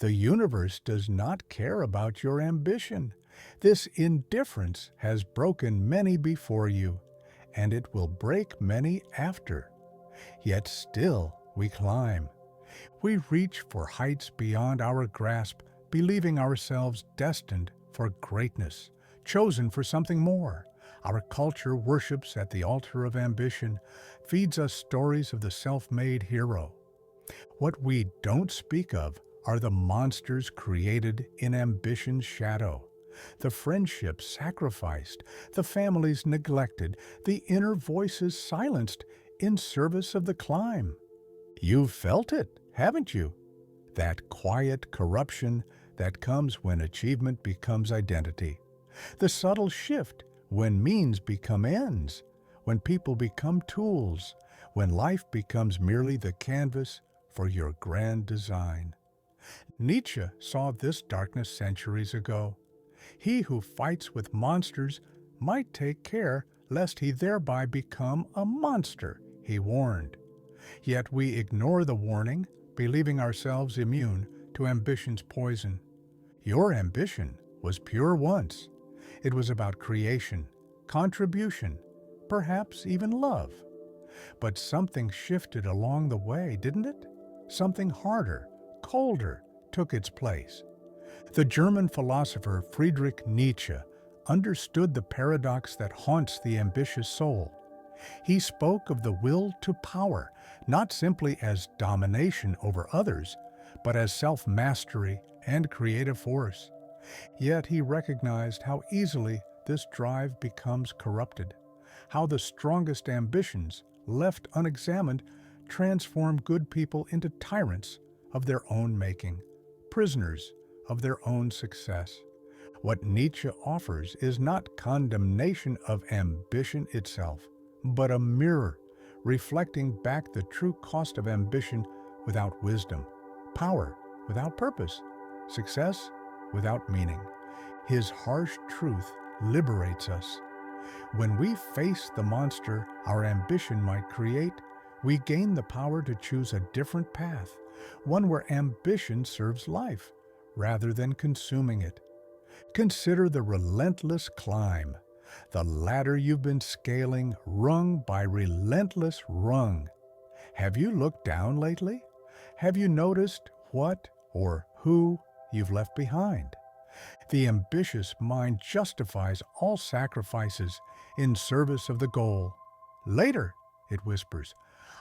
The universe does not care about your ambition. This indifference has broken many before you, and it will break many after. Yet still we climb. We reach for heights beyond our grasp, believing ourselves destined for greatness, chosen for something more. Our culture worships at the altar of ambition, feeds us stories of the self-made hero. What we don't speak of are the monsters created in ambition's shadow. The friendships sacrificed, the families neglected, the inner voices silenced in service of the climb. You've felt it, haven't you? That quiet corruption that comes when achievement becomes identity. The subtle shift when means become ends, when people become tools, when life becomes merely the canvas for your grand design. Nietzsche saw this darkness centuries ago. He who fights with monsters might take care lest he thereby become a monster, he warned. Yet we ignore the warning, believing ourselves immune to ambition's poison. Your ambition was pure once. It was about creation, contribution, perhaps even love. But something shifted along the way, didn't it? Something harder, colder, took its place. The German philosopher Friedrich Nietzsche understood the paradox that haunts the ambitious soul. He spoke of the will to power, not simply as domination over others, but as self-mastery and creative force. Yet he recognized how easily this drive becomes corrupted, how the strongest ambitions, left unexamined, transform good people into tyrants of their own making, prisoners of their own success. What Nietzsche offers is not condemnation of ambition itself, but a mirror reflecting back the true cost of ambition without wisdom, power without purpose, success without meaning. His harsh truth liberates us. When we face the monster our ambition might create, we gain the power to choose a different path, one where ambition serves life rather than consuming it. Consider the relentless climb, the ladder you've been scaling rung by relentless rung. Have you looked down lately? Have you noticed what or who you've left behind? The ambitious mind justifies all sacrifices in service of the goal. Later, it whispers,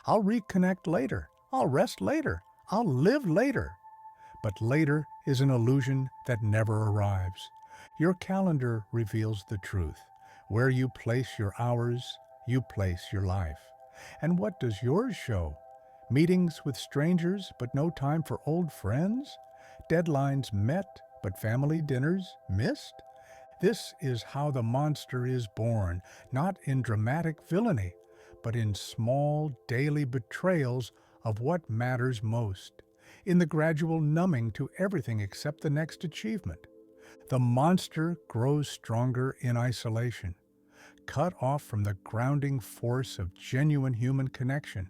I'll reconnect later, I'll rest later, I'll live later. But later is an illusion that never arrives. Your calendar reveals the truth. Where you place your hours, you place your life. And what does yours show? Meetings with strangers, but no time for old friends? Deadlines met, but family dinners missed? This is how the monster is born, not in dramatic villainy, but in small daily betrayals of what matters most, in the gradual numbing to everything except the next achievement. The monster grows stronger in isolation, cut off from the grounding force of genuine human connection.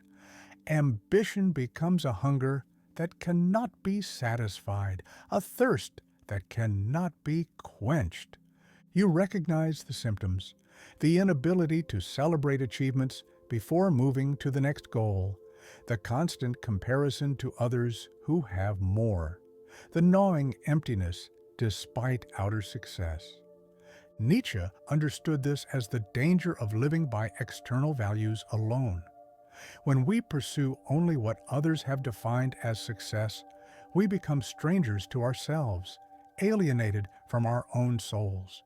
Ambition becomes a hunger that cannot be satisfied, a thirst that cannot be quenched. You recognize the symptoms, the inability to celebrate achievements before moving to the next goal, the constant comparison to others who have more, the gnawing emptiness despite outer success. Nietzsche understood this as the danger of living by external values alone. When we pursue only what others have defined as success, we become strangers to ourselves, alienated from our own souls.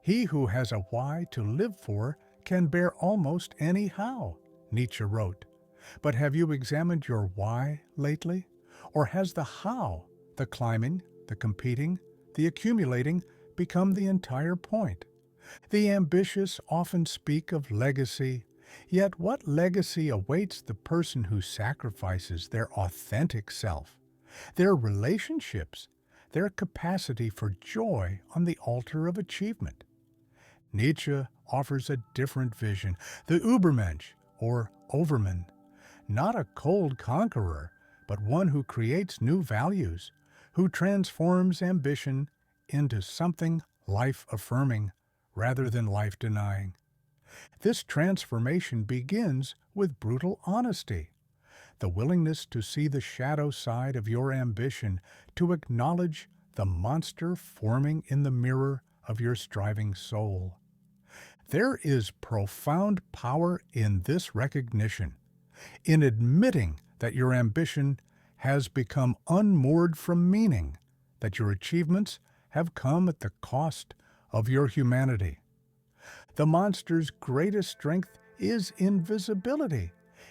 He who has a why to live for can bear almost any how, Nietzsche wrote. But have you examined your why lately? Or has the how, the climbing, the competing, the accumulating, become the entire point? The ambitious often speak of legacy, yet what legacy awaits the person who sacrifices their authentic self, their relationships, their capacity for joy on the altar of achievement? Nietzsche offers a different vision, the Übermensch, or Overman, not a cold conqueror, but one who creates new values, who transforms ambition into something life-affirming rather than life-denying. This transformation begins with brutal honesty, the willingness to see the shadow side of your ambition, to acknowledge the monster forming in the mirror of your striving soul. There is profound power in this recognition, in admitting that your ambition has become unmoored from meaning, that your achievements have come at the cost of your humanity. The monster's greatest strength is invisibility.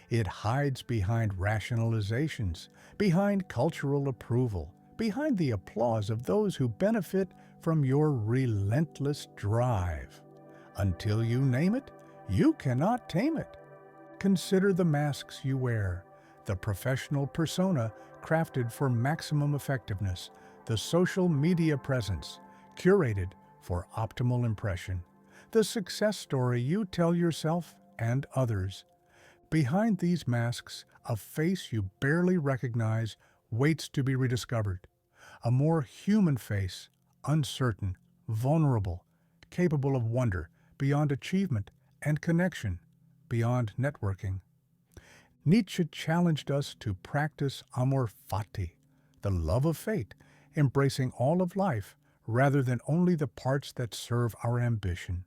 It hides behind rationalizations, behind cultural approval, behind the applause of those who benefit from your relentless drive. Until you name it, you cannot tame it. Consider the masks you wear, the professional persona crafted for maximum effectiveness, the social media presence curated for optimal impression, the success story you tell yourself and others. Behind these masks, a face you barely recognize waits to be rediscovered. A more human face, uncertain, vulnerable, capable of wonder beyond achievement and connection beyond networking. Nietzsche challenged us to practice amor fati, the love of fate, embracing all of life rather than only the parts that serve our ambition.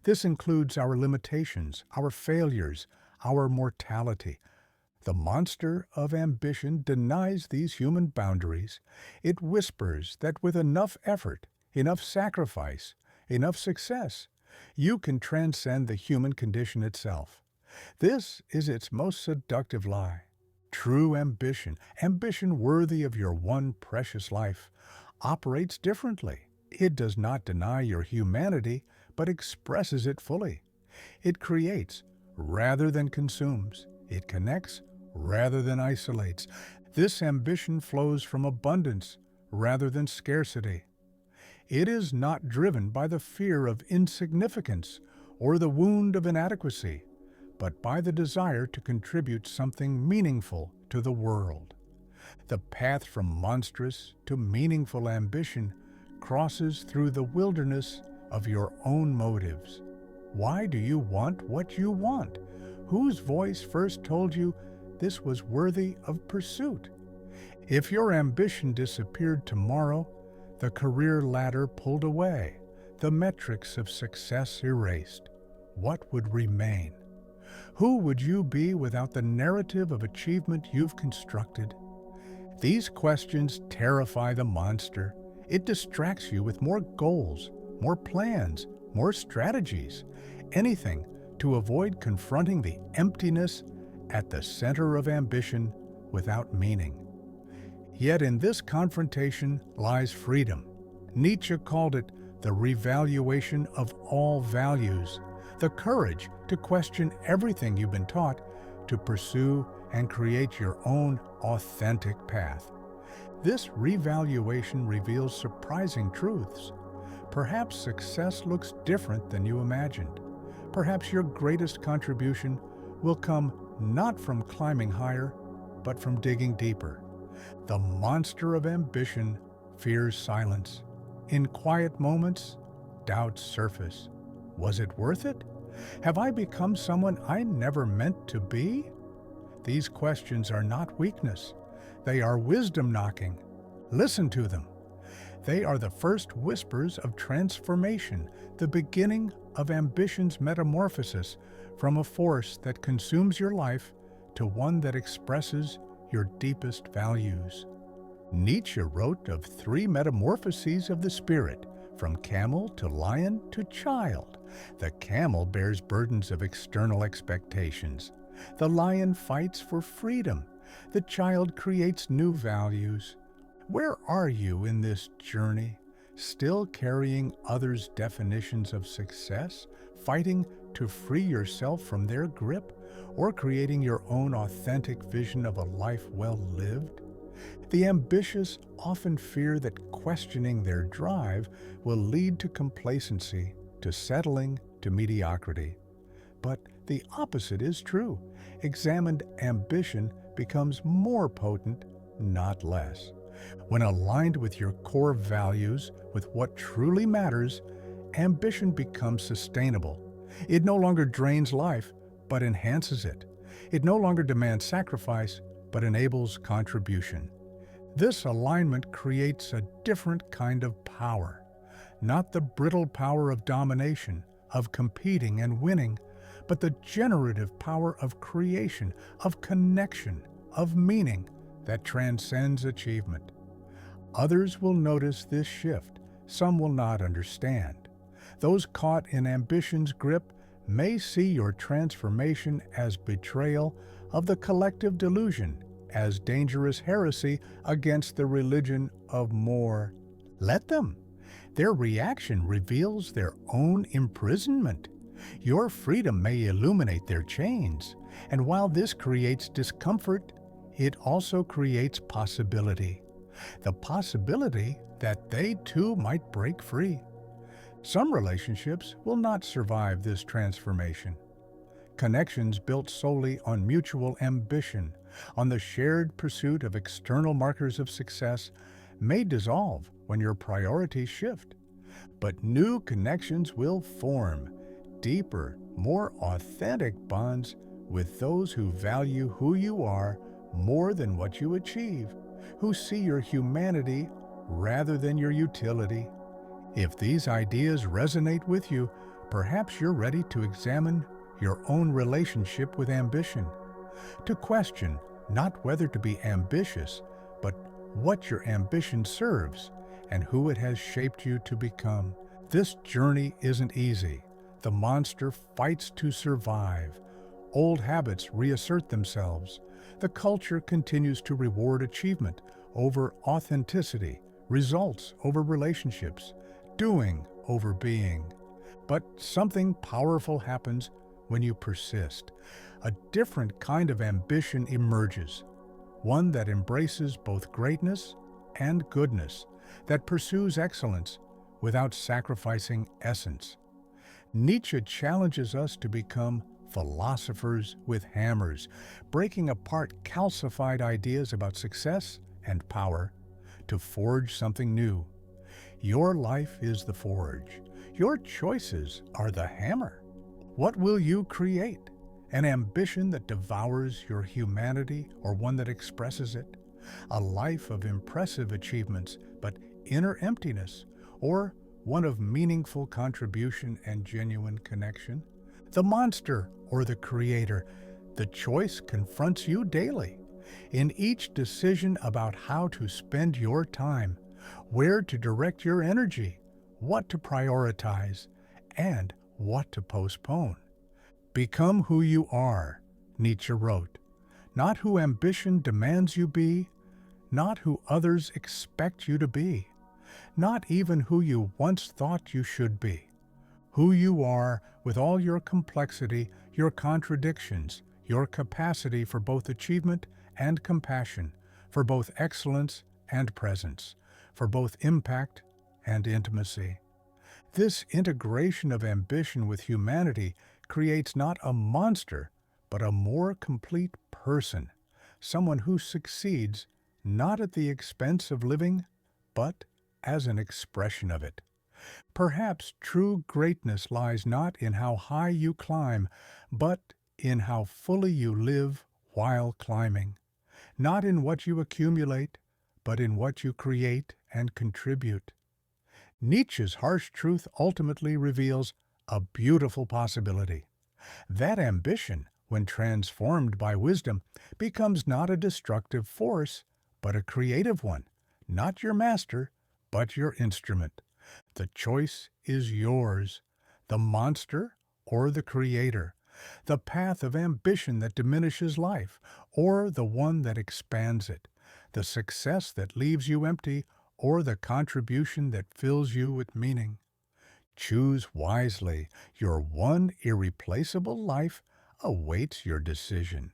This includes our limitations, our failures, our mortality. The monster of ambition denies these human boundaries. It whispers that with enough effort, enough sacrifice, enough success, you can transcend the human condition itself. This is its most seductive lie. True ambition, ambition worthy of your one precious life, operates differently. It does not deny your humanity, but expresses it fully. It creates rather than consumes. It connects rather than isolates. This ambition flows from abundance rather than scarcity. It is not driven by the fear of insignificance or the wound of inadequacy, but by the desire to contribute something meaningful to the world. The path from monstrous to meaningful ambition crosses through the wilderness of your own motives. Why do you want what you want? Whose voice first told you this was worthy of pursuit? If your ambition disappeared tomorrow, the career ladder pulled away, the metrics of success erased, what would remain? Who would you be without the narrative of achievement you've constructed? These questions terrify the monster. It distracts you with more goals, more plans, more strategies, anything to avoid confronting the emptiness at the center of ambition without meaning. Yet in this confrontation lies freedom. Nietzsche called it the revaluation of all values, the courage to question everything you've been taught, to pursue and create your own authentic path. This revaluation reveals surprising truths. Perhaps success looks different than you imagined. Perhaps your greatest contribution will come not from climbing higher, but from digging deeper. The monster of ambition fears silence. In quiet moments, doubts surface. Was it worth it? Have I become someone I never meant to be? These questions are not weakness. They are wisdom knocking. Listen to them. They are the first whispers of transformation, the beginning of ambition's metamorphosis from a force that consumes your life to one that expresses your deepest values. Nietzsche wrote of 3 metamorphoses of the spirit, from camel to lion to child. The camel bears burdens of external expectations. The lion fights for freedom. The child creates new values. Where are you in this journey? Still carrying others' definitions of success, fighting to free yourself from their grip, or creating your own authentic vision of a life well lived? The ambitious often fear that questioning their drive will lead to complacency, to settling, to mediocrity. But the opposite is true. Examined ambition becomes more potent, not less. When aligned with your core values, with what truly matters, ambition becomes sustainable. It no longer drains life, but enhances it. It no longer demands sacrifice, but enables contribution. This alignment creates a different kind of power, not the brittle power of domination, of competing and winning, but the generative power of creation, of connection, of meaning that transcends achievement. Others will notice this shift, some will not understand. Those caught in ambition's grip may see your transformation as betrayal of the collective delusion, as dangerous heresy against the religion of more. Let them. Their reaction reveals their own imprisonment. Your freedom may illuminate their chains, and while this creates discomfort, it also creates possibility. The possibility that they too might break free. Some relationships will not survive this transformation. Connections built solely on mutual ambition, on the shared pursuit of external markers of success, may dissolve when your priorities shift. But new connections will form, deeper, more authentic bonds with those who value who you are more than what you achieve, who see your humanity rather than your utility. If these ideas resonate with you, perhaps you're ready to examine your own relationship with ambition, to question not whether to be ambitious, but what your ambition serves and who it has shaped you to become. This journey isn't easy. The monster fights to survive. Old habits reassert themselves. The culture continues to reward achievement over authenticity, results over relationships, doing over being. But something powerful happens when you persist. A different kind of ambition emerges, one that embraces both greatness and goodness, that pursues excellence without sacrificing essence. Nietzsche challenges us to become philosophers with hammers, breaking apart calcified ideas about success and power to forge something new. Your life is the forge. Your choices are the hammer. What will you create? An ambition that devours your humanity or one that expresses it? A life of impressive achievements but inner emptiness, or one of meaningful contribution and genuine connection? The monster or the creator? The choice confronts you daily. In each decision about how to spend your time, where to direct your energy, what to prioritize, and what to postpone. Become who you are, Nietzsche wrote, not who ambition demands you be, not who others expect you to be, not even who you once thought you should be. Who you are with all your complexity, your contradictions, your capacity for both achievement and compassion, for both excellence and presence, for both impact and intimacy. This integration of ambition with humanity creates not a monster, but a more complete person, someone who succeeds not at the expense of living, but as an expression of it. Perhaps true greatness lies not in how high you climb, but in how fully you live while climbing. Not in what you accumulate, but in what you create and contribute. Nietzsche's harsh truth ultimately reveals a beautiful possibility. That ambition, when transformed by wisdom, becomes not a destructive force, but a creative one, not your master, but your instrument. The choice is yours, the monster or the creator, the path of ambition that diminishes life or the one that expands it, the success that leaves you empty or the contribution that fills you with meaning. Choose wisely. Your one irreplaceable life awaits your decision.